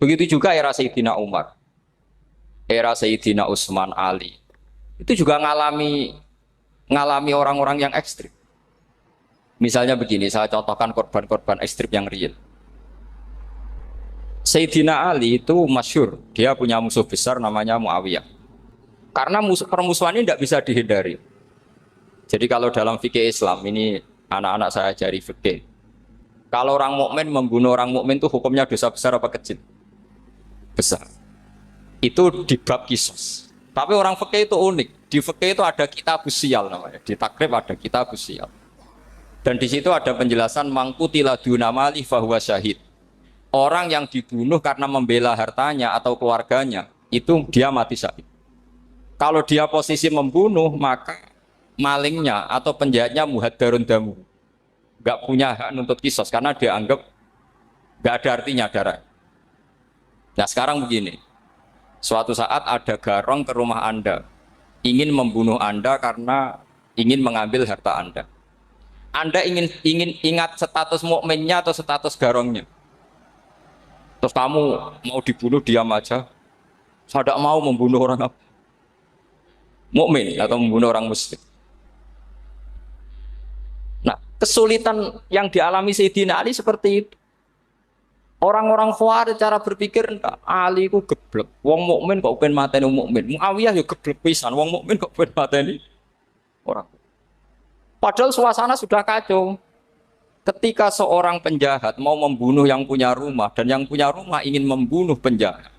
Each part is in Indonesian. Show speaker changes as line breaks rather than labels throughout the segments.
Begitu juga era Sayyidina Umar, era Sayyidina Utsman, Ali. Itu juga ngalami orang-orang yang ekstrim. Misalnya begini, saya contohkan korban-korban ekstrim yang real. Sayyidina Ali itu masyhur, dia punya musuh besar namanya Muawiyah. Karena permusuhan ini tidak bisa dihindari. Jadi kalau dalam fikih Islam ini anak-anak saya ajari fikih. Kalau orang mukmin membunuh orang mukmin itu hukumnya dosa besar apa kecil? Besar. Itu di bab kisos. Tapi orang fikih itu unik. Di fikih itu ada kitab usial namanya. Di takrib ada kitab usial. Dan di situ ada penjelasan mangkutila dunamali fahuwa syahid. Orang yang dibunuh karena membela hartanya atau keluarganya, itu dia mati syahid. Kalau dia posisi membunuh, maka malingnya atau penjahatnya muhaddarun damu. Gak punya hak nuntut kisos karena dia anggap gak ada artinya darah. Nah sekarang begini, suatu saat ada garong ke rumah Anda, ingin membunuh Anda karena ingin mengambil harta Anda. Anda ingin ingat status mukminnya atau status garongnya. Terus kamu mau dibunuh diam aja. Saya tidak mau membunuh orang mukmin atau membunuh orang muslim. Nah, kesulitan yang dialami Sayyidina Ali seperti itu. Orang-orang Khawarij cara berpikir Ali ku geblek. Wong mukmin kok pengen mateni wong mukmin. Muawiyah ya geblek pisan. Wong mukmin kok pengen mateni orang. Padahal suasana sudah kacau. Ketika seorang penjahat mau membunuh yang punya rumah dan yang punya rumah ingin membunuh penjahat,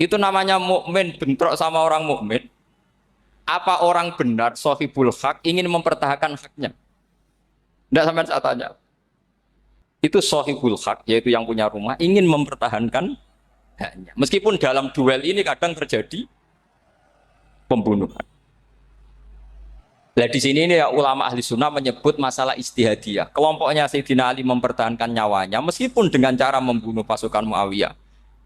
itu namanya mukmin bentrok sama orang mukmin. Apa orang benar sahibul hak ingin mempertahankan haknya? Tidak sampai saya tanya. Itu sahibul hak, yaitu yang punya rumah ingin mempertahankan haknya. Meskipun dalam duel ini kadang terjadi pembunuhan. Nah di sini ini ya, ulama ahli sunnah menyebut masalah istihadiyah. Kelompoknya Sayyidina Ali mempertahankan nyawanya meskipun dengan cara membunuh pasukan Muawiyah.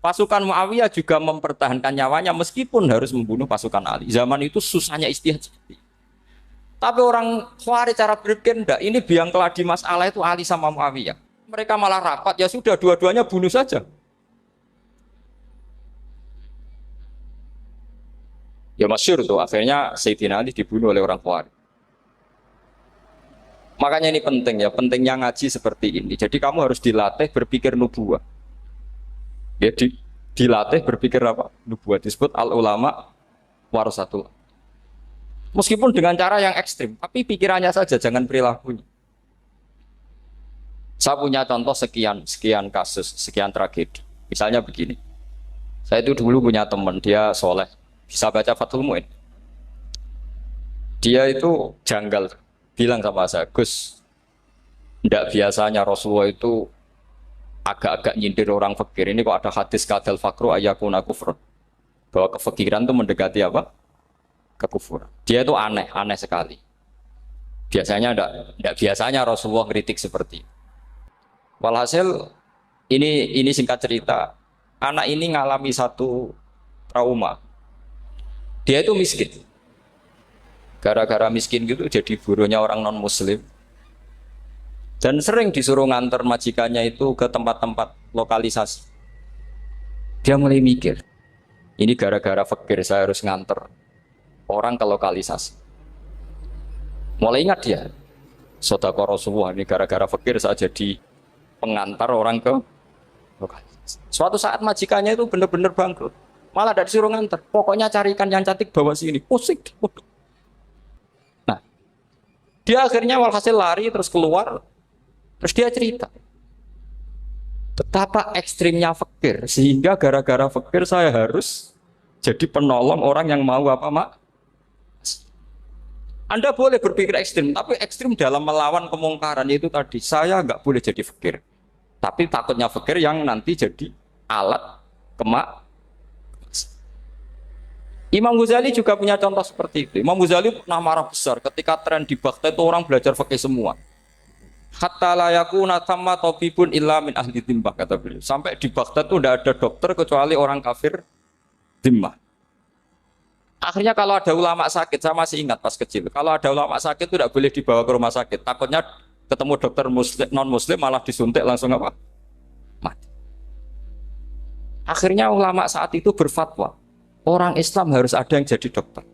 Pasukan Muawiyah juga mempertahankan nyawanya meskipun harus membunuh pasukan Ali. Zaman itu susahnya istihad seperti itu. Tapi orang Khawarij cara berpikir enggak, ini biang keladi masalah itu Ali sama Muawiyah. Mereka malah rapat, ya sudah dua-duanya bunuh saja. Ya masyhur tuh, akhirnya Sayyidina Ali dibunuh oleh orang Khawarij. Makanya ini penting ya, pentingnya ngaji seperti ini. Jadi kamu harus dilatih berpikir nubuwah. Ya, dilatih berpikir apa? Nubuwah disebut al-ulama warasatul. Meskipun dengan cara yang ekstrim, tapi pikirannya saja, jangan perilakunya. Saya punya contoh sekian kasus, sekian tragedi. Misalnya begini. Saya itu dulu punya teman, dia soleh, bisa baca Fathul Mu'in. Dia itu janggal. Bilang sama saya, Gus, tidak biasanya Rasulullah itu agak-agak nyindir orang fakir. Ini kok ada hadis kadal fakru ayakuna kufrun. Bahwa kefakiran itu mendekati apa? Kekufuran. Dia itu aneh sekali. Biasanya tidak biasanya Rasulullah kritik seperti itu. Walhasil, ini singkat cerita, anak ini ngalami satu trauma. Dia itu miskin. Gara-gara miskin gitu jadi buruhnya orang non-muslim. Dan sering disuruh nganter majikannya itu ke tempat-tempat lokalisasi. Dia mulai mikir, ini gara-gara fakir saya harus nganter orang ke lokalisasi. Mulai ingat dia, sedekah Rasulullah ini gara-gara fakir saya jadi pengantar orang ke lokalisasi. Suatu saat majikannya itu benar-benar bangkrut. Malah tidak disuruh nganter. Pokoknya carikan yang cantik bawa sini. Pusing. Dia akhirnya walhasil lari terus keluar, terus dia cerita betapa ekstrimnya fakir sehingga gara-gara fakir saya harus jadi penolong orang yang mau apa mak. Anda boleh berpikir ekstrim, tapi ekstrim dalam melawan kemungkaran itu tadi. Saya nggak boleh jadi fakir, tapi takutnya fakir yang nanti jadi alat kemak. Imam Ghazali juga punya contoh seperti itu. Imam Ghazali pernah marah besar ketika tren di Baghdad itu orang belajar fikih semua. Hatta la yakuna thamma tabibun illa min ahli dhimmah, kata beliau. Sampai di Baghdad itu tidak ada dokter kecuali orang kafir dhimmah. Akhirnya kalau ada ulama sakit, saya masih ingat pas kecil, kalau ada ulama sakit itu tidak boleh dibawa ke rumah sakit. Takutnya ketemu dokter non muslim malah disuntik langsung apa? Mati. Akhirnya ulama saat itu berfatwa, orang Islam harus ada yang jadi dokter.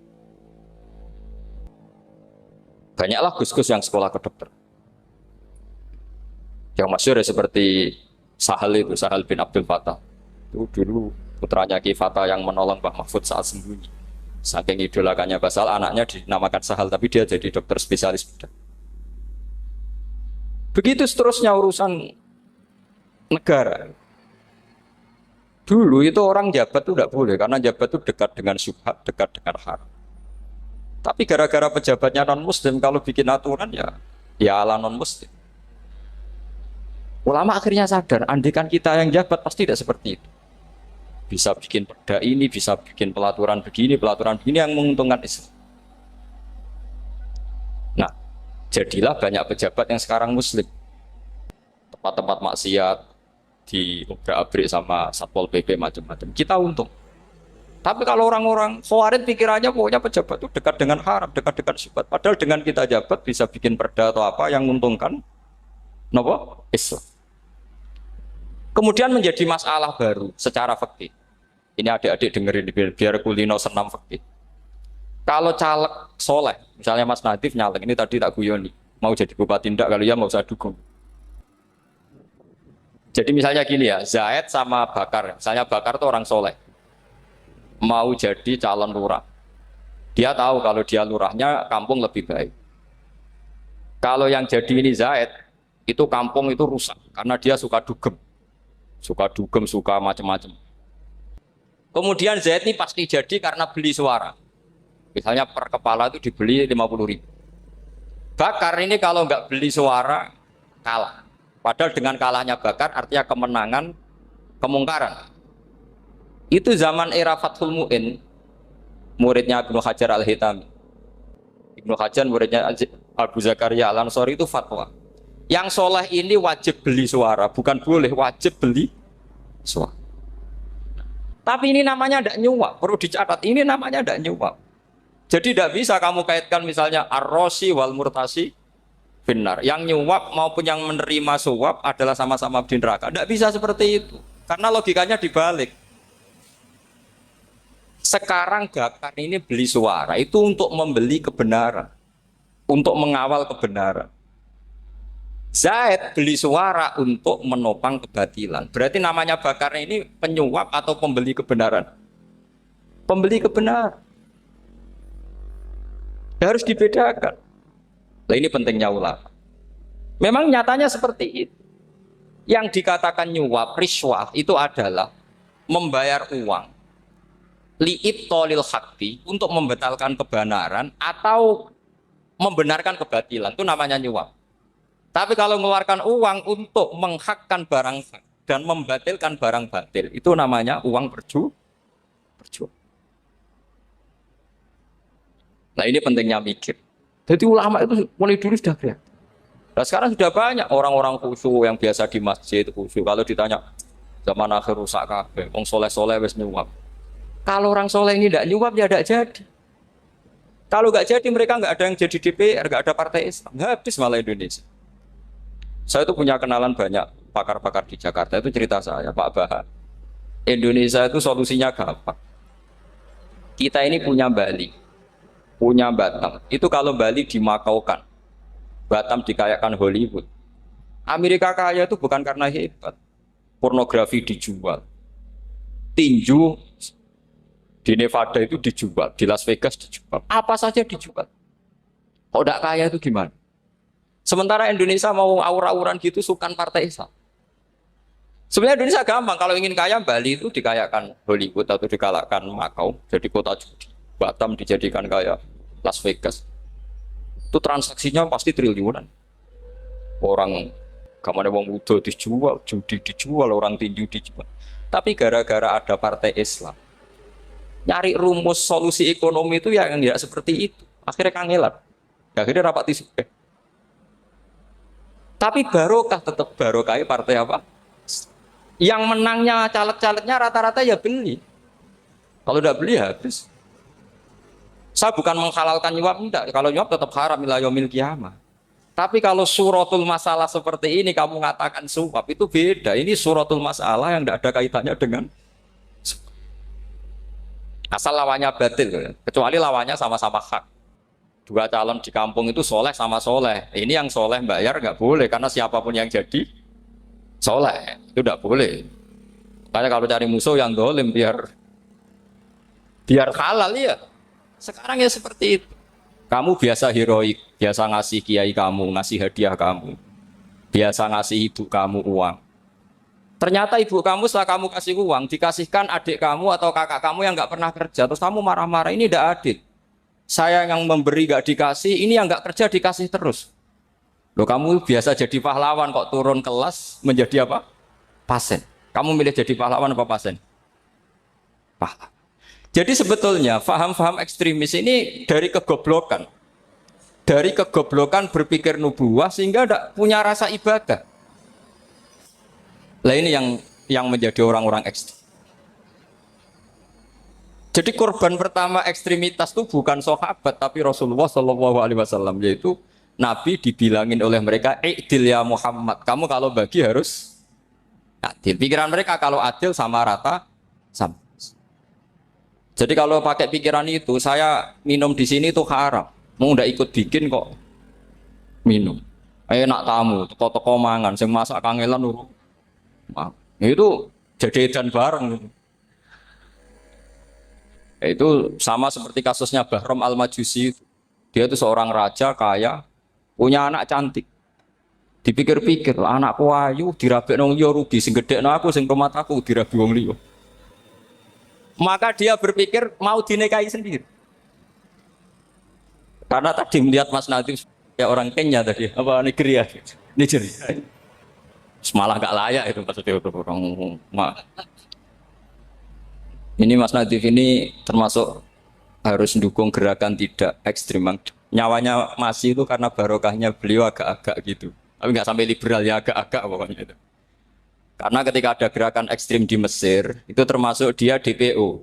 Banyaklah gus-gus yang sekolah ke dokter. Yang masyhur ya seperti Sahal bin Abdul Fattah. Itu dulu putranya Ki Fatah yang menolong Mbah Mahfud saat sembunyi. Saking idolakannya Basal, anaknya dinamakan Sahal, tapi dia jadi dokter spesialis bedah. Begitu seterusnya urusan negara. Dulu itu orang jabat itu tidak boleh, karena jabat itu dekat dengan syubhat, dekat dengan haram. Tapi gara-gara pejabatnya non-muslim, kalau bikin aturan ya ala non-muslim. Ulama akhirnya sadar, andikan kita yang jabat pasti tidak seperti itu. Bisa bikin perda ini, bisa bikin pelaturan begini yang menguntungkan Islam. Nah, jadilah banyak pejabat yang sekarang muslim. Tempat-tempat maksiat diobrak-abrik sama Satpol PP macam-macam. Kita untung. Tapi kalau orang-orang Khawarij pikirannya pokoknya pejabat itu dekat dengan haram, dekat-dekat syubhat. Padahal dengan kita jabat bisa bikin perda atau apa yang menguntungkan Islam. Kemudian menjadi masalah baru secara fikih. Ini adik-adik dengerin biar kulino senam fikih. Kalau caleg soleh, misalnya Mas Nadif nyalek, ini tadi tak guyoni, mau jadi bupati ndak, kalau ya mau usah dukung. Jadi misalnya gini ya, Zaid sama Bakar, misalnya Bakar itu orang soleh, mau jadi calon lurah. Dia tahu kalau dia lurahnya kampung lebih baik. Kalau yang jadi ini Zaid, itu kampung itu rusak karena dia suka dugem, suka macam-macam. Kemudian Zaid ini pasti jadi karena beli suara. Misalnya per kepala itu dibeli 50.000. Bakar ini kalau nggak beli suara kalah. Padahal dengan kalahnya Bakar artinya kemenangan, kemungkaran. Itu zaman era Fathul Mu'in, muridnya Ibnu Hajar Al-Hitami. Ibnu Hajar muridnya Abu Zakaria Al-Ansori itu fatwa. Yang soleh ini wajib beli suara, bukan boleh, wajib beli suara. Tapi ini namanya tidak nyuap, perlu dicatat, ini namanya tidak nyuap. Jadi tidak bisa kamu kaitkan misalnya ar-rosi wal murtasi benar. Yang nyuap maupun yang menerima suap adalah sama-sama di neraka. Tidak bisa seperti itu. Karena logikanya dibalik. Sekarang Bakar ini beli suara itu untuk membeli kebenaran. Untuk mengawal kebenaran. Zaid beli suara untuk menopang kebatilan. Berarti namanya Bakar ini penyuap atau pembeli kebenaran? Pembeli kebenaran. Harus dibedakan. Nah ini pentingnya ulama. Memang nyatanya seperti itu. Yang dikatakan nyuap, riswah itu adalah membayar uang li'ibtolil haqqi untuk membatalkan kebenaran atau membenarkan kebatilan. Itu namanya nyuap. Tapi kalau mengeluarkan uang untuk menghakkan barang hak dan membatalkan barang batil, itu namanya uang perjuangan. Nah ini pentingnya mikir. Jadi ulama itu mulai dulu sudah kelihatan. Nah sekarang sudah banyak orang-orang khusyuk yang biasa di masjid khusyuk. Kalau ditanya zaman akhir rusak kabeh, wong soleh-soleh wis nyuap. Kalau orang soleh ini tidak nyuap ya tidak jadi. Kalau nggak jadi mereka nggak ada yang jadi DPR, nggak ada partai Islam, habis malah Indonesia. Saya itu punya kenalan banyak pakar-pakar di Jakarta, itu cerita saya Pak Bahar. Indonesia itu solusinya gampang. Kita ini punya Bali, punya Batam. Itu kalau Bali dimakaukan, Batam dikayakan Hollywood. Amerika kaya itu bukan karena hebat. Pornografi dijual. Tinju di Nevada itu dijual, di Las Vegas dijual. Apa saja dijual. Kok tidak kaya itu gimana? Sementara Indonesia mau aur-auran gitu sukan partai Islam. Sebenarnya Indonesia gampang. Kalau ingin kaya, Bali itu dikayakan Hollywood atau dikalahkan Makau. Jadi kota judi. Batam dijadikan kaya Las Vegas. Itu transaksinya pasti triliunan. Orang kamane wong muda dijual, judi dijual, orang tinju dijual. Tapi gara-gara ada partai Islam, nyari rumus solusi ekonomi itu yang tidak seperti itu. Akhirnya kangelan. Akhirnya rapat isu. Tapi barokah tetap barokah partai apa? Yang menangnya caleg-calegnya rata-rata ya beli. Kalau tidak beli habis. Saya bukan menghalalkan nyuap, enggak. Kalau nyuap tetap haram ila yaumil qiyamah. Tapi kalau suratul masalah seperti ini kamu mengatakan suap itu beda. Ini suratul masalah yang tidak ada kaitannya dengan Asal lawannya batil, kecuali lawannya sama-sama hak. Dua calon di kampung itu soleh sama soleh. Ini yang soleh bayar nggak boleh karena siapapun yang jadi soleh itu nggak boleh. Karena kalau cari musuh yang dolim biar halal ya. Sekarang ya seperti itu. Kamu biasa heroik, biasa ngasih kiai kamu, ngasih hadiah kamu, biasa ngasih ibu kamu uang. Ternyata ibu kamu setelah kamu kasih uang, dikasihkan adik kamu atau kakak kamu yang nggak pernah kerja, terus kamu marah-marah, ini tidak adil. Saya yang memberi nggak dikasih, ini yang nggak kerja dikasih terus. Loh kamu biasa jadi pahlawan kok turun kelas menjadi apa? Pasien. Kamu milih jadi pahlawan apa pasien? Pahlawan. Jadi sebetulnya faham-faham ekstremis ini dari kegoblokan. Dari kegoblokan berpikir nubuah sehingga tidak punya rasa ibadah. Lah ini yang menjadi orang-orang ekstrem. Jadi korban pertama ekstremitas itu bukan sahabat tapi Rasulullah Shallallahu Alaihi Wasallam, yaitu Nabi dibilangin oleh mereka, "I'dil ya Muhammad, kamu kalau bagi harus adil." Pikiran mereka kalau adil sama rata sama. Jadi kalau pakai pikiran itu, saya minum di sini itu haram. Mau ndak ikut bikin kok minum. Enak tamu, toko-toko mangan, sing masak kangelan urung. Itu jadi edan bareng. Itu sama seperti kasusnya Bahram Al-Majusi. Dia itu seorang raja kaya, punya anak cantik. Dipikir-pikir, anakku ayu dirabi nang liya rugi, sing gedhekno aku sing rumah aku dirabi wong liya. Maka dia berpikir mau dinikahi sendiri. Karena tadi melihat Mas Nadif ya orang Kenya tadi, apa Nigeria? Nigeria. Malah gak layak itu maksudnya untuk orang. Ini Mas Nadif ini termasuk harus mendukung gerakan tidak ekstrim. Nyawanya masih itu karena barokahnya beliau agak-agak gitu. Tapi nggak sampai liberal ya, agak-agak pokoknya itu. Karena ketika ada gerakan ekstrim di Mesir, itu termasuk dia DPO.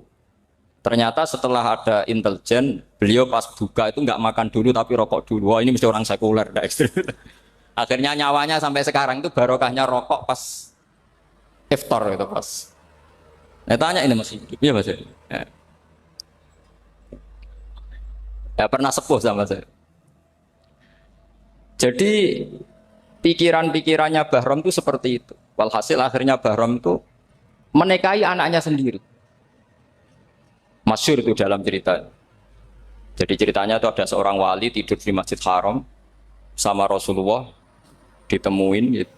Ternyata setelah ada intelijen, beliau pas buka itu nggak makan dulu tapi rokok dulu. Wah ini mesti orang sekuler, tidak ekstrim. Akhirnya nyawanya sampai sekarang itu barokahnya rokok pas iftar itu pas. Nah tanya ini masih hidup, iya mas ya? Ya pernah sepuh sama saya. Jadi pikiran-pikirannya Bahram itu seperti itu. Walhasil akhirnya Bahram itu menikahi anaknya sendiri. Masyhur itu dalam cerita. Jadi ceritanya itu ada seorang wali tidur di Masjid Haram sama Rasulullah, ditemuin gitu.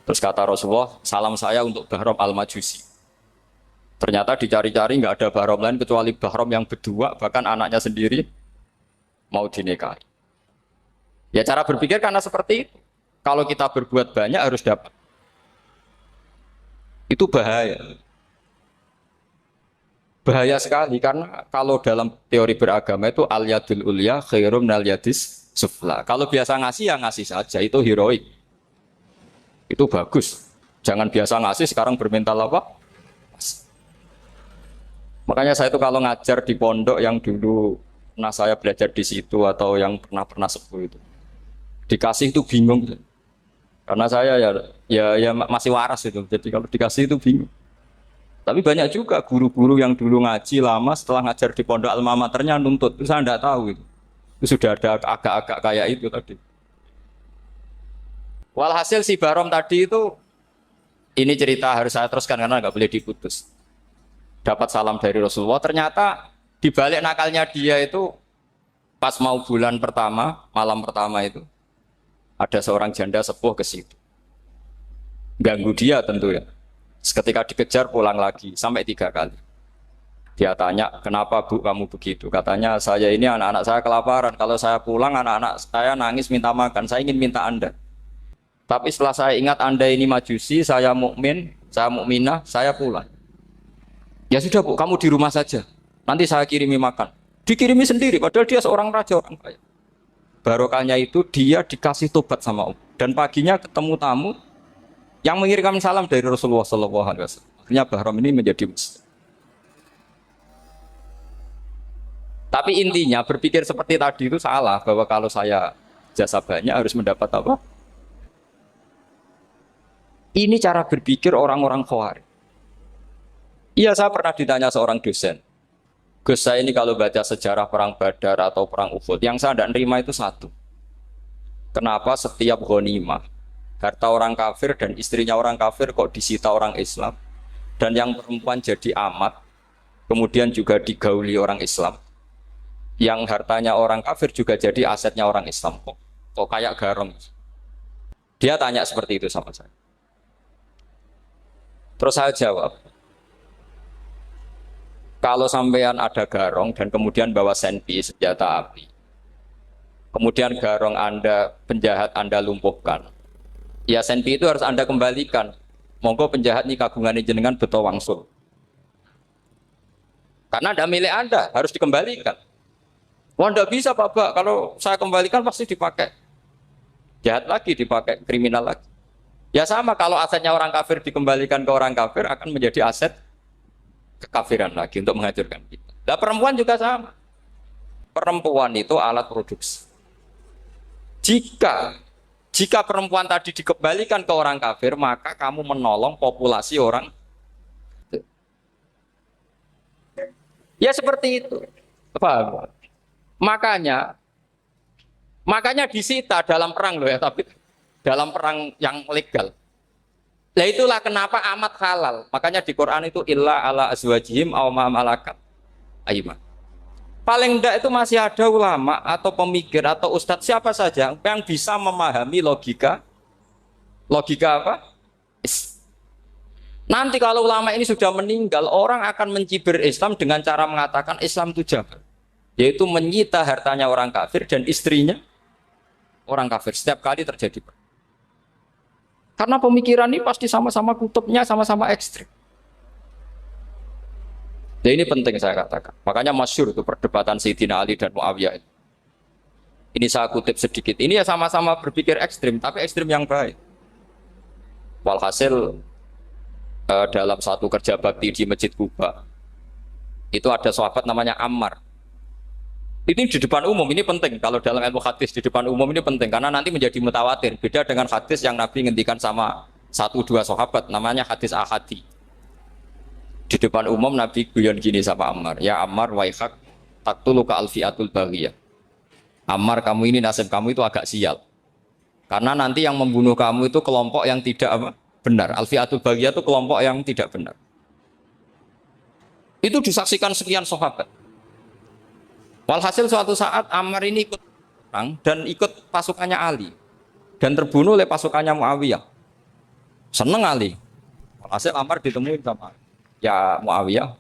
Terus kata Rasulullah, salam saya untuk Bahram Al-Majusi. Ternyata dicari-cari nggak ada Bahram lain kecuali Bahram yang berdua, bahkan anaknya sendiri mau dinikahi. Ya cara berpikir karena seperti itu. Kalau kita berbuat banyak harus dapat. Itu bahaya. Bahaya sekali karena kalau dalam teori beragama itu al-yadul ulya khairum minal yadis sufla. Kalau biasa ngasih ya ngasih saja, itu heroik. Itu bagus. Jangan biasa ngasih sekarang bermental apa? Makanya saya itu kalau ngajar di pondok yang dulu pernah saya belajar di situ atau yang pernah sepuh itu, dikasih itu bingung. Karena saya ya masih waras itu. Jadi kalau dikasih itu bingung. Tapi banyak juga guru-guru yang dulu ngaji lama setelah ngajar di pondok alma maternya nuntut. Itu saya tidak tahu itu. Itu sudah ada agak-agak kayak itu tadi. Walhasil si Bahram tadi itu, ini cerita harus saya teruskan karena nggak boleh diputus. Dapat salam dari Rasulullah, ternyata di balik nakalnya dia itu pas mau bulan pertama, malam pertama itu ada seorang janda sepuh ke situ. Ganggu dia tentu ya. Ketika dikejar pulang lagi sampai 3 kali. Dia tanya, kenapa bu kamu begitu? Katanya saya ini anak-anak saya kelaparan. Kalau saya pulang anak-anak saya nangis minta makan. Saya ingin minta Anda. Tapi setelah saya ingat Anda ini majusi, saya mukmin, saya mukminah, saya pulang. Ya sudah bu, kamu di rumah saja. Nanti saya kirimi makan. Dikirimi sendiri, padahal dia seorang raja, orang kaya. Barokahnya itu dia dikasih tobat sama Allah. Dan paginya ketemu tamu yang mengirimkan salam dari Rasulullah SAW. Akhirnya Bahram ini menjadi muslim. Tapi intinya berpikir seperti tadi itu salah. Bahwa kalau saya jasa banyak harus mendapat apa? Ini cara berpikir orang-orang Khawarij. Iya, saya pernah ditanya seorang dosen. Gus, saya ini kalau baca sejarah perang Badar atau perang Uhud, yang saya tidak nerima itu satu. Kenapa setiap ghanimah, harta orang kafir dan istrinya orang kafir kok disita orang Islam? Dan yang perempuan jadi amat, kemudian juga digauli orang Islam. Yang hartanya orang kafir juga jadi asetnya orang Islam. Kok kayak garong? Dia tanya seperti itu sama saya. Terus saya jawab, kalau sampean ada garong dan kemudian bawa senpi, senjata api, kemudian garong Anda, penjahat Anda lumpuhkan, ya senpi itu harus Anda kembalikan. Monggo penjahat ini kagungan jenengan beto wangsul. Karena ada milik Anda, harus dikembalikan. Wah, tidak bisa Pak, kalau saya kembalikan pasti dipakai jahat lagi, dipakai kriminal lagi. Ya sama, kalau asetnya orang kafir dikembalikan ke orang kafir akan menjadi aset kekafiran lagi untuk menghancurkan kita. Nah, perempuan juga sama. Perempuan itu alat produksi. Jika perempuan tadi dikembalikan ke orang kafir, maka kamu menolong populasi orang. Ya seperti itu. Paham? Makanya disita dalam perang loh ya, tapi dalam perang yang legal. Nah itulah kenapa amat halal. Makanya di Quran itu illa ala azwajihim aw ma malakat aymah. Paling enggak itu masih ada ulama atau pemikir atau ustadz siapa saja yang bisa memahami logika apa? Nanti kalau ulama ini sudah meninggal, orang akan mencibir Islam dengan cara mengatakan Islam itu jahat, yaitu menyita hartanya orang kafir dan istrinya orang kafir setiap kali terjadi. Karena pemikiran ini pasti sama-sama kutubnya, sama-sama ekstrim. Nah ini penting saya katakan. Makanya masyhur itu perdebatan Sayyidina Ali dan Muawiyah. Ini saya kutip sedikit. Ini ya sama-sama berpikir ekstrim, tapi ekstrim yang baik. Walhasil dalam satu kerja bakti di Masjid Kuba, itu ada sahabat namanya Ammar. Ini di depan umum, ini penting. Kalau dalam ilmu hadis di depan umum ini penting karena nanti menjadi mutawatir. Beda dengan hadis yang Nabi ngendikan sama 1-2 sahabat, namanya hadis ahadi. Di depan umum Nabi guyon gini sama Ammar, ya Ammar waihak taktuluka alfiatul baghiyah. Ammar, kamu ini nasib kamu itu agak sial. Karena nanti yang membunuh kamu itu kelompok yang tidak benar. Alfiatul baghiyah itu kelompok yang tidak benar. Itu disaksikan sekian sahabat. Walhasil suatu saat Ammar ini ikut perang dan ikut pasukannya Ali dan terbunuh oleh pasukannya Muawiyah. Seneng Ali. Walhasil Ammar ditemuin sama ya Muawiyah.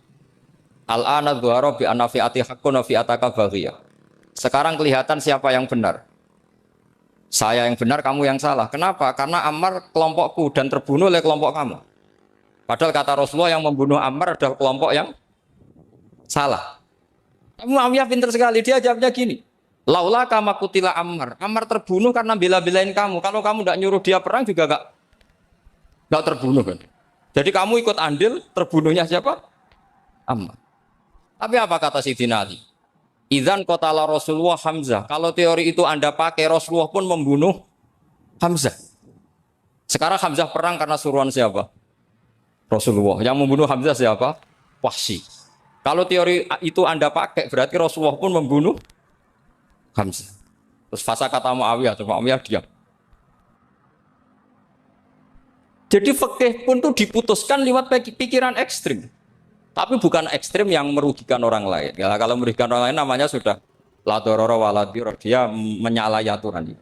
Al-ana dhuhara bi anna fi'ati haqqun wa fi'ataka baghiyah. Sekarang kelihatan siapa yang benar. Saya yang benar, kamu yang salah. Kenapa? Karena Ammar kelompokku dan terbunuh oleh kelompok kamu. Padahal kata Rasulullah yang membunuh Ammar adalah kelompok yang salah. Muawiyah pintar sekali, dia jawabnya gini, laula kama kutila Ammar. Ammar terbunuh karena bela-belain kamu. Kalau kamu tidak nyuruh dia perang juga nggak terbunuh kan. Jadi kamu ikut andil, terbunuhnya siapa? Ammar. Tapi apa kata Sayyidina Ali? Idzan qatala Rasulullah Hamzah. Kalau teori itu Anda pakai, Rasulullah pun membunuh Hamzah. Sekarang Hamzah perang karena suruhan siapa? Rasulullah. Yang membunuh Hamzah siapa? Wahsy. Kalau teori itu Anda pakai, berarti Rasulullah pun membunuh Hamzah. Terus fasa kata Muawiyah, terus Muawiyah diam. Jadi fikih pun tuh diputuskan lewat pikiran ekstrim. Tapi bukan ekstrim yang merugikan orang lain. Ya, kalau merugikan orang lain namanya sudah la dororo wa la dirar. Dia menyalahi aturan.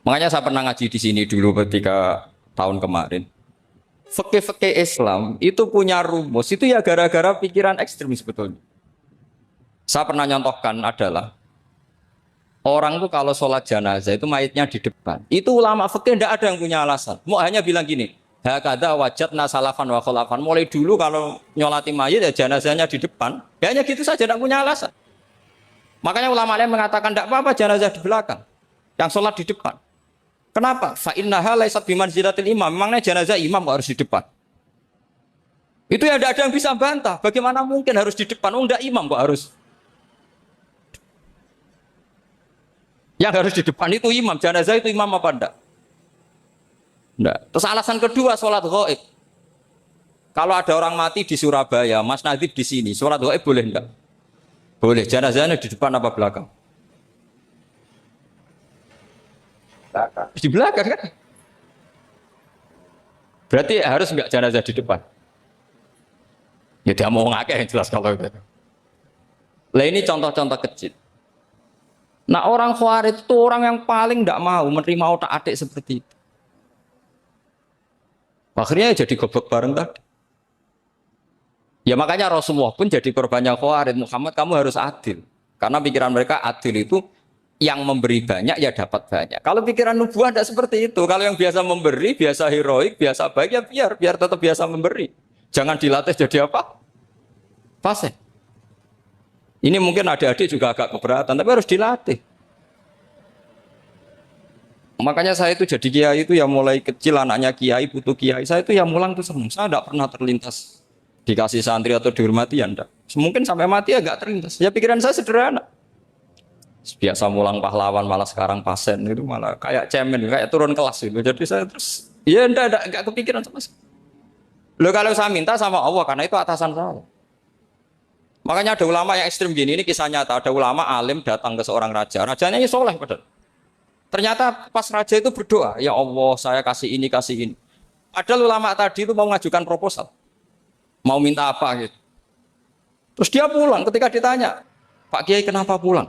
Makanya saya pernah ngaji di sini dulu ketika tahun kemarin. Fikih-fikih Islam itu punya rumus, itu ya gara-gara pikiran ekstrim sebetulnya. Saya pernah nyontohkan adalah orang itu kalau sholat jenazah itu mayitnya di depan. Itu ulama fikih tidak ada yang punya alasan. Mau hanya bilang gini, hakadha wajadna salafan wa khalafan. Mulai dulu kalau nyolati mayit ya jenazahnya di depan. Ya hanya gitu saja, tidak punya alasan. Makanya ulama lain mengatakan tidak apa-apa jenazah di belakang, yang sholat di depan. Kenapa? Fa innaha laysat bimanzilatil imam. Memangnya jenazah imam kok harus di depan? Itu ya tidak ada yang bisa bantah. Bagaimana mungkin harus di depan? Oh, enggak, imam kok harus. Yang harus di depan itu imam. Jenazah itu imam apa enggak? Enggak. Terus alasan kedua sholat ghaib. Kalau ada orang mati di Surabaya, Mas Nadib di sini, sholat gaib boleh enggak? Boleh. Jenazahnya di depan apa belakang? Di belakang kan? Berarti harus enggak jenazah di depan? Ya dia mau ngakeh yang jelas kalau itu. Lah ini contoh-contoh kecil. Nah orang Khawarij itu orang yang paling tidak mau menerima otak adik seperti itu. Akhirnya jadi goblok bareng tadi. Ya makanya Rasulullah pun jadi korbannya Khawarij. Muhammad kamu harus adil. Karena pikiran mereka adil itu yang memberi banyak ya dapat banyak. Kalau pikiran nubuah tidak seperti itu. Kalau yang biasa memberi, biasa heroik, biasa baik ya biar tetap biasa memberi. Jangan dilatih jadi apa? Fasih. Ini mungkin adik-adik juga agak keberatan, tapi harus dilatih. Makanya saya itu jadi kiai itu ya mulai kecil anaknya kiai butuh kiai. Saya itu ya mulang tuh senang. Saya tidak pernah terlintas dikasih santri atau dihormati ya enggak. Mungkin sampai mati agak terlintas. Ya pikiran saya sederhana. Biasa mulang pahlawan malah sekarang pasen itu malah kayak cemen, kayak turun kelas itu. Jadi saya terus ya enggak kepikiran sama sekali. Loh kalau saya minta sama Allah karena itu atasan saya. Makanya ada ulama yang ekstrim gini, ini kisah nyata. Ada ulama alim datang ke seorang raja. Rajanya ini soleh padahal. Ternyata pas raja itu berdoa, ya Allah saya kasih ini, kasih ini. Padahal ulama tadi itu mau mengajukan proposal. Mau minta apa gitu. Terus dia pulang ketika ditanya, Pak Kiai kenapa pulang?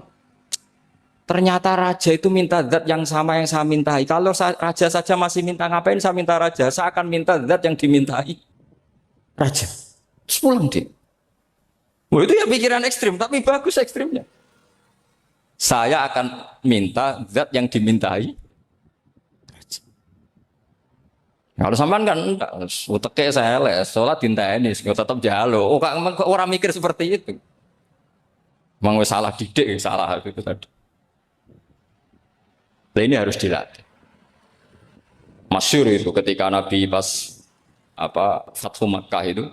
Ternyata raja itu minta zat yang sama yang saya mintai. Kalau raja saja masih minta ngapain saya minta raja, saya akan minta zat yang dimintai raja. Terus pulang dia. Wah itu ya pikiran ekstrim, tapi bagus ekstrimnya. Saya akan minta zat yang dimintai. Kalau sampean kan enggak, uteke saya les, sholat dinteni, tetap jalo. Oh, orang mikir seperti itu. Memang salah didik, salah itu tadi. Nah, ini harus dilatih. Masyhur itu ketika Nabi pas Fathu Makkah itu,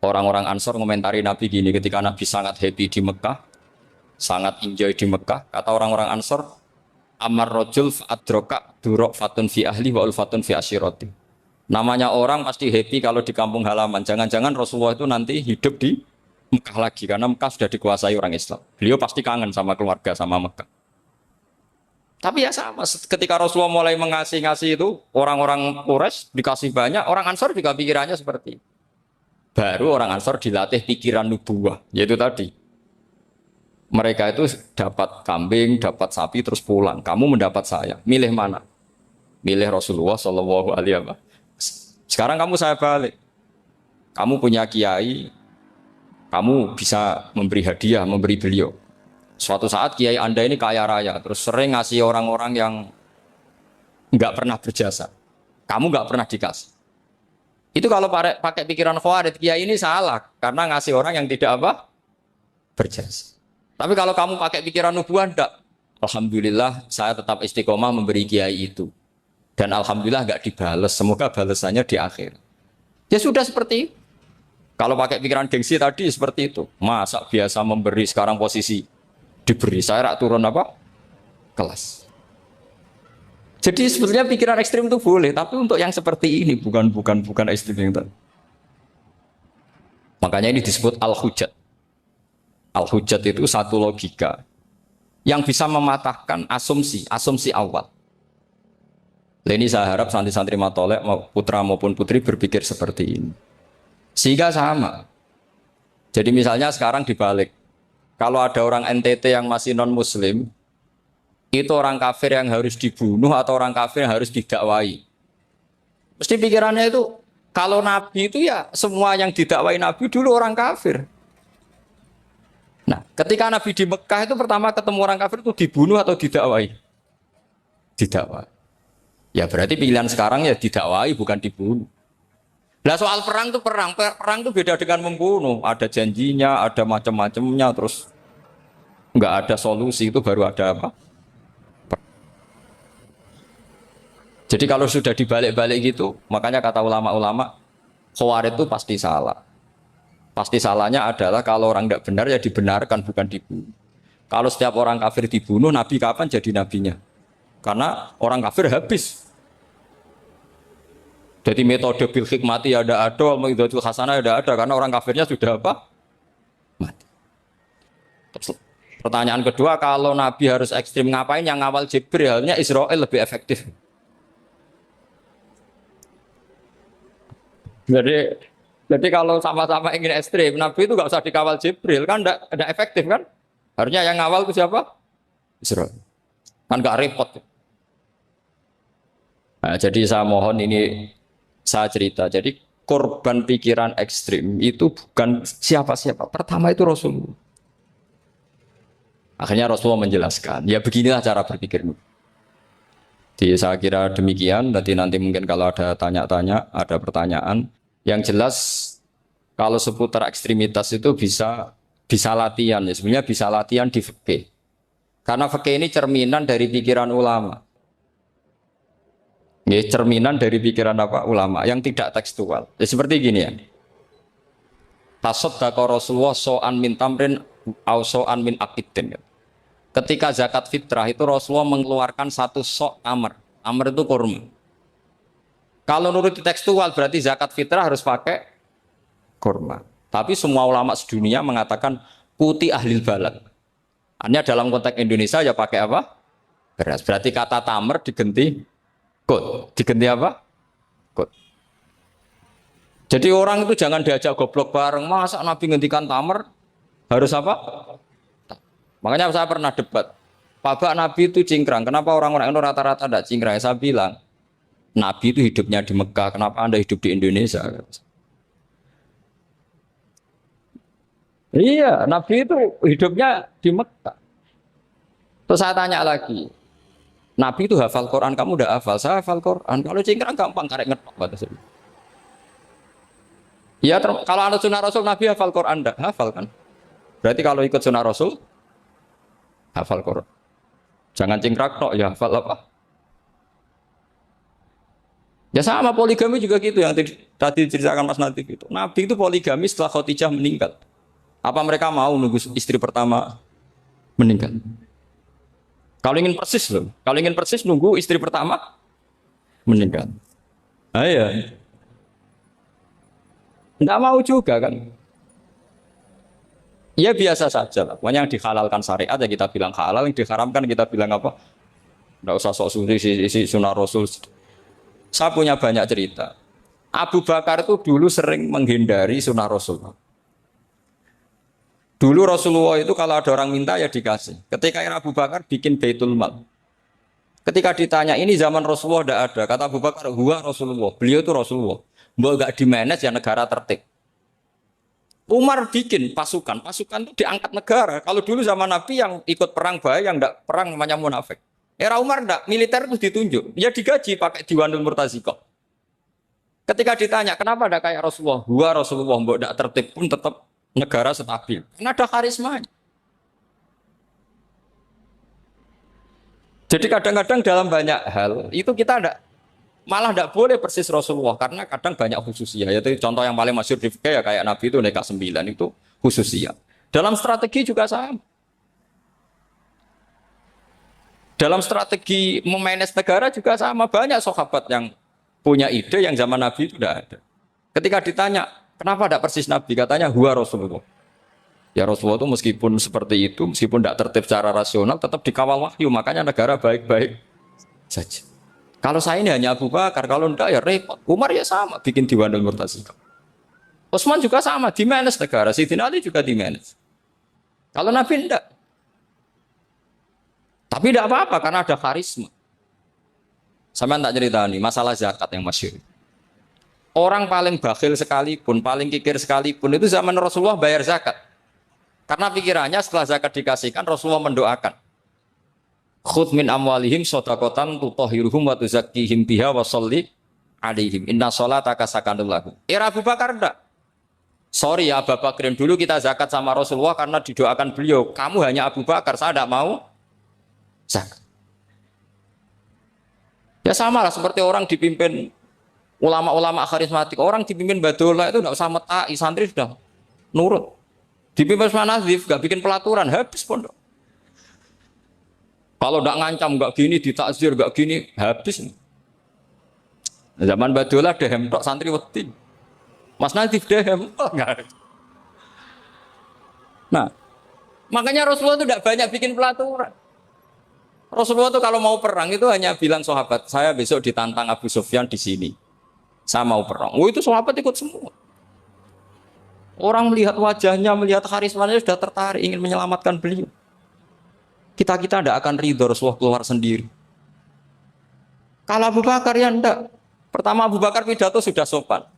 orang-orang Ansor ngomentari Nabi gini, ketika Nabi sangat happy di Mekah, sangat enjoy di Mekah, kata orang-orang Ansor, amar rojul adroka durok fatun fi ahli wa ulfatun fi asyiroti. Namanya orang pasti happy kalau di kampung halaman. Jangan-jangan Rasulullah itu nanti hidup di Mekah lagi, karena Mekah sudah dikuasai orang Islam. Beliau pasti kangen sama keluarga, sama Mekah. Tapi ya sama, ketika Rasulullah mulai ngasih itu, orang-orang Quraisy dikasih banyak, orang Ansor juga pikirannya seperti itu. Baru orang Ansor dilatih pikiran nubuwah, yaitu tadi. Mereka itu dapat kambing, dapat sapi, terus pulang. Kamu mendapat saya, milih mana? Milih Rasulullah Shallallahu Alaihi Wasallam. Sekarang kamu saya balik. Kamu punya kiai, kamu bisa memberi hadiah, memberi beliau. Suatu saat kiai Anda ini kaya raya, terus sering ngasih orang-orang yang nggak pernah berjasa. Kamu nggak pernah dikasih. Itu kalau pakai pikiran Khawarij, kiai ini salah karena ngasih orang yang tidak berjasa. Tapi kalau kamu pakai pikiran nubuah, enggak. Alhamdulillah saya tetap istiqomah memberi kiai itu. Dan alhamdulillah enggak dibales. Semoga balasannya di akhir. Ya sudah seperti itu. Kalau pakai pikiran gengsi tadi seperti itu. Masa biasa memberi sekarang posisi diberi. Saya rak turun kelas. Jadi sebetulnya pikiran ekstrim itu boleh, tapi untuk yang seperti ini bukan ekstrim yang tadi. Makanya ini disebut al-hujjat. Al-hujjat itu satu logika yang bisa mematahkan asumsi awal. Ini saya harap santri-santri matolek, putra maupun putri berpikir seperti ini. Sehingga sama. Jadi misalnya sekarang dibalik. Kalau ada orang NTT yang masih non-muslim, itu orang kafir yang harus dibunuh atau orang kafir yang harus didakwai. Mesti pikirannya itu, kalau Nabi itu ya semua yang didakwai Nabi dulu orang kafir. Nah, ketika Nabi di Mekah itu pertama ketemu orang kafir itu dibunuh atau didakwai? Didakwai. Ya berarti pilihan sekarang ya didakwai bukan dibunuh. Nah soal perang itu beda dengan membunuh. Ada janjinya, ada macam-macamnya, terus nggak ada solusi, itu baru ada apa? Jadi kalau sudah dibalik-balik gitu, makanya kata ulama-ulama, Khawarij itu pasti salah. Pasti salahnya adalah kalau orang nggak benar ya dibenarkan, bukan dibunuh. Kalau setiap orang kafir dibunuh, Nabi kapan jadi nabinya? Karena orang kafir habis. Jadi metode bil hikmati ya ada, al-mau'izatul hasanah ya ada karena orang kafirnya sudah apa? Mati. Terus, pertanyaan kedua, kalau Nabi harus ekstrim ngapain yang ngawal Jibril? Halnya Israel lebih efektif. Jadi kalau sama-sama ingin ekstrim, Nabi itu nggak usah dikawal Jibril kan, enggak efektif kan? Harusnya yang ngawal itu siapa? Israel. Kan nggak repot. Nah, jadi saya mohon ini saya cerita. Jadi korban pikiran ekstrim itu bukan siapa-siapa. Pertama itu Rasulullah. Akhirnya Rasulullah menjelaskan, ya beginilah cara berpikirmu. Jadi saya kira demikian. Nanti mungkin kalau ada tanya-tanya, ada pertanyaan. Yang jelas kalau seputar ekstremitas itu bisa latihan. Ya. Sebenarnya bisa latihan di fikih. Karena fikih ini cerminan dari pikiran ulama. Ya, cerminan dari pikiran apa ulama yang tidak tekstual. Ya, seperti gini ya. Tasaddaqa Rasulullah so'an min tamrin au so'an min akidin. Ketika zakat fitrah itu Rasulullah mengeluarkan satu sok tamar. Tamar itu kurma. Kalau menurut tekstual berarti zakat fitrah harus pakai kurma. Tapi semua ulama sedunia mengatakan putih ahlil balad. Hanya dalam konteks Indonesia ya pakai apa? Beras. Berarti kata tamar diganti kod, diganti apa? Kod. Jadi orang itu jangan diajak goblok bareng. Masa Nabi ngendikan tamar harus apa? Makanya saya pernah debat. Pak Nabi itu cingkrang. Kenapa orang-orang itu rata-rata tidak cingkrang? Saya bilang, Nabi itu hidupnya di Mekah. Kenapa Anda hidup di Indonesia? Iya, Nabi itu hidupnya di Mekah. Terus saya tanya lagi, Nabi itu hafal Quran, kamu udah hafal? Saya hafal Quran. Kalau cingkrang gampang, karek ngetok kata saya. Ya, kalau ada sunnah Rasul, Nabi hafal Quran enggak? Hafal kan? Berarti kalau ikut sunnah Rasul, hafal Quran. Jangan cingkrang tok, ya hafal apa? Ya sama poligami juga gitu yang tadi diceritakan Mas Natif itu. Nabi itu poligami setelah Khadijah meninggal. Apa mereka mau nunggu istri pertama meninggal? Kalau ingin persis nunggu istri pertama meninggal. Ah iya. Enggak mau juga kan. Ya biasa saja lah. Pokoknya yang dihalalkan syariat ya kita bilang halal, yang diharamkan kita bilang apa? Enggak usah sok suci sunnah Rasul. Saya punya banyak cerita. Abu Bakar itu dulu sering menghindari sunnah Rasul. Dulu Rasulullah itu kalau ada orang minta ya dikasih. Ketika Abu Bakar bikin Baitul Mal. Ketika ditanya ini zaman Rasulullah tidak ada. Kata Abu Bakar, huwa Rasulullah. Beliau itu Rasulullah. Mbak gak dimanage ya negara tertib. Umar bikin pasukan. Pasukan itu diangkat negara. Kalau dulu zaman Nabi yang ikut perang bahaya, yang tidak perang namanya munafik. Era Umar tidak, militer itu ditunjuk. Ya digaji pakai Diwanul Murtazikoh. Ketika ditanya kenapa tidak kayak Rasulullah? Huwa Rasulullah. Mbak tidak tertib pun tetap negara stabil. Karena ada karisma. Jadi kadang-kadang dalam banyak hal itu kita malah tidak boleh persis Rasulullah karena kadang banyak khususiyah. Yaitu contoh yang paling masyhur di fikih ya kayak Nabi itu nikah 9 itu khususiyah. Dalam strategi juga sama. Dalam strategi memanage negara juga sama. Banyak sahabat yang punya ide yang zaman Nabi itu tidak ada. Ketika ditanya kenapa tidak persis Nabi? Katanya huwa Rasulullah. Ya Rasulullah itu meskipun seperti itu, meskipun tidak tertib secara rasional, tetap dikawal wahyu. Makanya negara baik-baik saja. Kalau saya ini hanya Abu Bakar, kalau tidak ya repot. Umar ya sama, bikin Diwanul Murtazikoh. Utsman juga sama, di-manage negara. Sayyidina Ali juga di-manage. Kalau Nabi tidak. Tapi tidak apa-apa, karena ada karisma. Sama tak cerita nih, masalah zakat yang masyhur. Orang paling bakhil sekalipun, paling kikir sekalipun itu zaman Rasulullah bayar zakat. Karena pikirannya setelah zakat dikasihkan, Rasulullah mendoakan. Khudh min amwalihim shadaqatan tutahhiruhum wa tuzakkihim biha wa sholli alaihim. Inna sholataka sakanul lahum. Era Abu Bakar enggak. Sorry ya Abu Bakrin, dulu kita zakat sama Rasulullah karena didoakan beliau. Kamu hanya Abu Bakar, saya tidak mau zakat. Ya sama lah seperti orang dipimpin ulama-ulama karismatik, orang dipimpin Badola itu tidak usah metai, santri sudah nurut. Dipimpin Manazif, gak bikin pelaturan, habis pondok. Kalau tidak ngancam, gak gini, ditakzir, gak gini, habis. Zaman Badola dehem tok santri wedi. Mas Nadif dehem. Oh, enggak. Nah, makanya Rasulullah itu tidak banyak bikin pelaturan. Rasulullah itu kalau mau perang itu hanya bilang sahabat, saya besok ditantang Abu Sufyan di sini. Saya mau perang. Oh itu sahabat ikut semua. Orang melihat wajahnya, melihat karismanya sudah tertarik ingin menyelamatkan beliau. Kita tidak akan ridho Rasulullah keluar sendiri. Kalau Abu Bakar ya enggak. Pertama Abu Bakar pidato sudah sopan.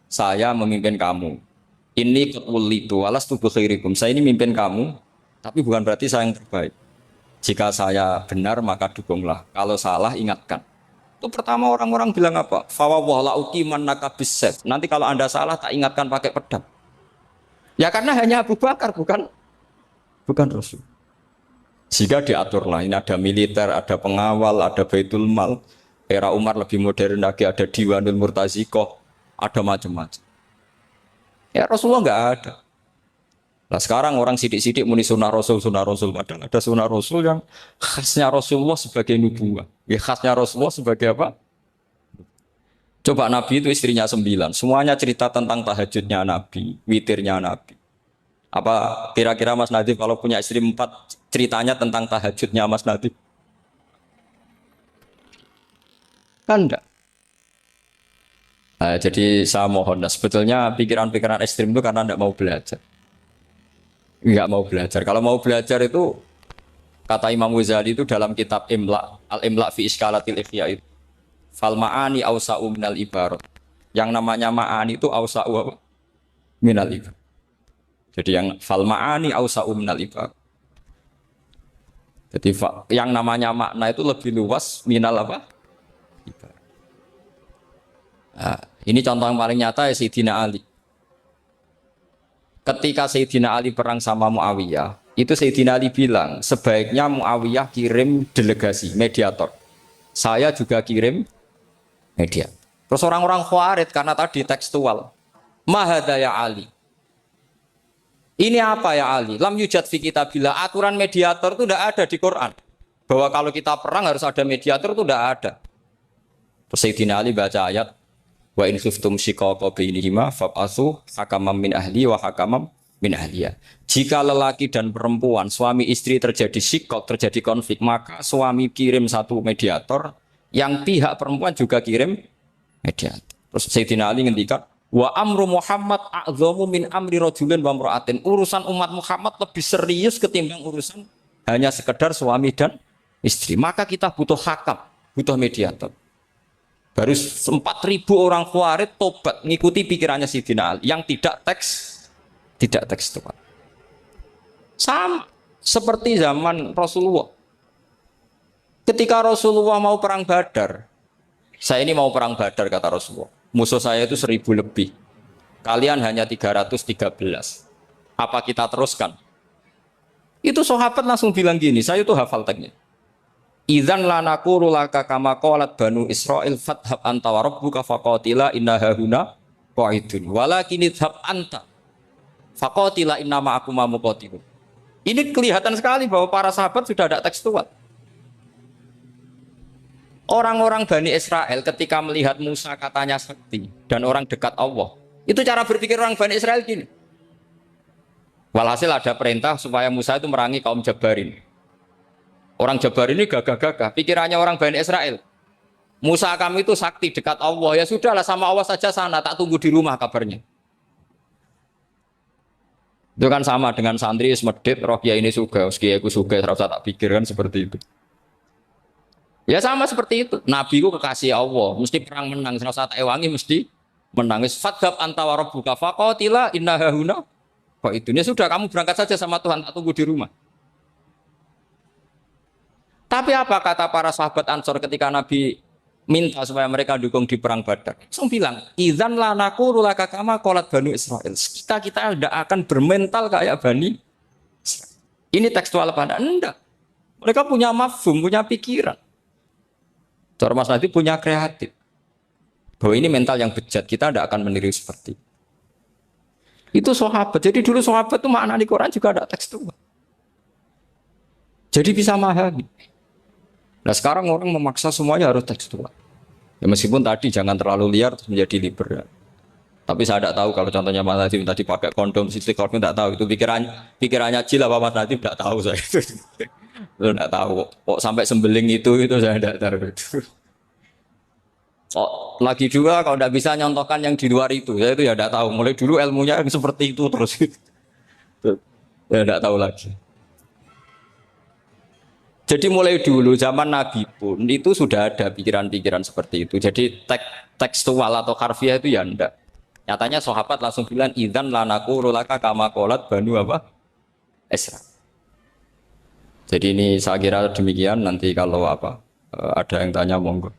Saya memimpin kamu. Ini ketulitu alas tubuh khairikum. Saya ini memimpin kamu, tapi bukan berarti saya yang terbaik. Jika saya benar maka dukunglah. Kalau salah ingatkan. Itu pertama orang-orang bilang apa? Fawwala uqiman nakabisef. Nanti kalau Anda salah tak ingatkan pakai pedang. Ya karena hanya Abu Bakar bukan Rasul. Jika diaturlah, ini ada militer, ada pengawal, ada Baitul Mal. Era Umar lebih modern lagi, ada Diwanul Murtazikoh, ada macam-macam. Ya Rasulullah nggak ada. Nah sekarang orang sidik-sidik muni sunnah Rasul. Padahal ada sunnah Rasul yang khasnya Rasulullah sebagai nubuwah. Ya khasnya Rasulullah sebagai apa? Coba Nabi itu istrinya 9. Semuanya cerita tentang tahajudnya Nabi, witirnya Nabi. Apa kira-kira Mas Nadif kalau punya istri 4 ceritanya tentang tahajudnya Mas Nadif? Kan enggak. Nah, jadi saya mohon, sebetulnya pikiran-pikiran ekstrim itu karena enggak mau belajar. Enggak mau belajar. Kalau mau belajar itu, kata Imam Ghazali itu dalam kitab Imla, Al-Imla fi Iskalatil Ikhya itu. Fal ma'ani awsa'u minal ibarat. Yang namanya ma'ani itu awsa'u minal ibarat. Jadi yang fal ma'ani awsa'u minal ibarat. Jadi yang namanya makna itu lebih luas minal apa? Ibarat. Nah, ini contoh yang paling nyata ya Sayyidina Ali. Ketika Sayyidina Ali perang sama Muawiyah, itu Sayyidina Ali bilang, sebaiknya Muawiyah kirim delegasi, mediator. Saya juga kirim mediator. Terus orang-orang Khawarij karena tadi tekstual. Mahada ya Ali. Ini apa ya Ali? Lam yujad fi kitabillah. Aturan mediator itu tidak ada di Quran. Bahwa kalau kita perang harus ada mediator itu tidak ada. Terus Sayyidina Ali baca ayat wa in khiftum shiqaqa bainihima fab'atsu hakaman min ahli wa hakaman min ahliya. Jika lelaki dan perempuan, suami istri terjadi shiqaq, terjadi konflik, maka suami kirim satu mediator, yang pihak perempuan juga kirim mediator. Terus Sayyidina Ali ngendikan wa amru Muhammad a'dhamu min amri rajulin wa imra'atin. Urusan umat Muhammad lebih serius ketimbang urusan hanya sekedar suami dan istri. Maka kita butuh hakam, butuh mediator. Baru 4.000 orang Khawarij tobat ngikuti pikirannya Sayyidina Ali yang tidak tekstual. Sama seperti zaman Rasulullah. Ketika Rasulullah mau perang Badar, saya ini mau perang Badar kata Rasulullah. Musuh saya itu 1.000 lebih. Kalian hanya 313. Apa kita teruskan? Itu sahabat langsung bilang gini, saya itu hafal teksnya. Idzan lanaqulu laka kama qalat banu Israil fathab anta wa rabbuka faqatila inna hahuna qa'idun walakin idhab anta faqatila inna ma'akum muqatilun. Ini kelihatan sekali bahwa para sahabat sudah ada tekstual. Orang-orang Bani Israel ketika melihat Musa katanya sakti dan orang dekat Allah, itu cara berpikir orang Bani Israel gini. Walhasil ada perintah supaya Musa itu merangi kaum Jabarin. Orang Jabar ini gagah-gagah, pikirannya orang Bani Israel. Musa kami itu sakti dekat Allah, ya sudahlah sama Allah saja sana, tak tunggu di rumah kabarnya. Itu kan sama dengan santri semedit, roh kiai ini suga, kiai aku suga, serasa tak pikir kan seperti itu. Ya sama seperti itu. Nabi ku kekasih Allah, mesti perang menang, serasa tak ewangi mesti menang. Fadhab anta wa rabbuka faqatila inna hahuna. Kok itu? Ya sudah kamu berangkat saja sama Tuhan, tak tunggu di rumah. Tapi apa kata para sahabat Ansor ketika Nabi minta supaya mereka dukung di perang Badar? Langsung bilang, idzan lanaqulu laka kama qalat banu Israil. Kita tidak akan bermental kayak Bani Israil. Ini tekstual pada enggak. Mereka punya mafhum, punya pikiran. Cara Mas Nadif punya kreatif. Bahwa ini mental yang bejat, kita tidak akan meniru seperti itu sahabat. Jadi dulu sahabat itu makna di Quran juga ada tekstual. Jadi bisa memahami. Nah sekarang orang memaksa semuanya harus tekstual. Ya meskipun tadi jangan terlalu liar terus menjadi liberal. Tapi saya tidak tahu kalau contohnya Mas Nadiem tadi pakai kondom istiqomah tidak tahu itu pikirannya Jil apa Mas Nadiem tidak tahu saya itu. Itu tidak tahu. Kok sampai sembeling itu saya tidak tahu itu. Oh, lagi juga kalau tidak bisa nyontohkan yang di luar itu, saya itu ya tidak tahu. Mulai dulu ilmunya yang seperti itu terus. Ya tidak tahu lagi. Jadi mulai dulu zaman Nabi pun itu sudah ada pikiran-pikiran seperti itu. Jadi tekstual atau harfiah itu ya enggak. Nyatanya sahabat langsung bilang idzan lanaku rolaka kama qolat banu apa? Esra. Jadi ini saya kira demikian nanti kalau apa ada yang tanya monggo.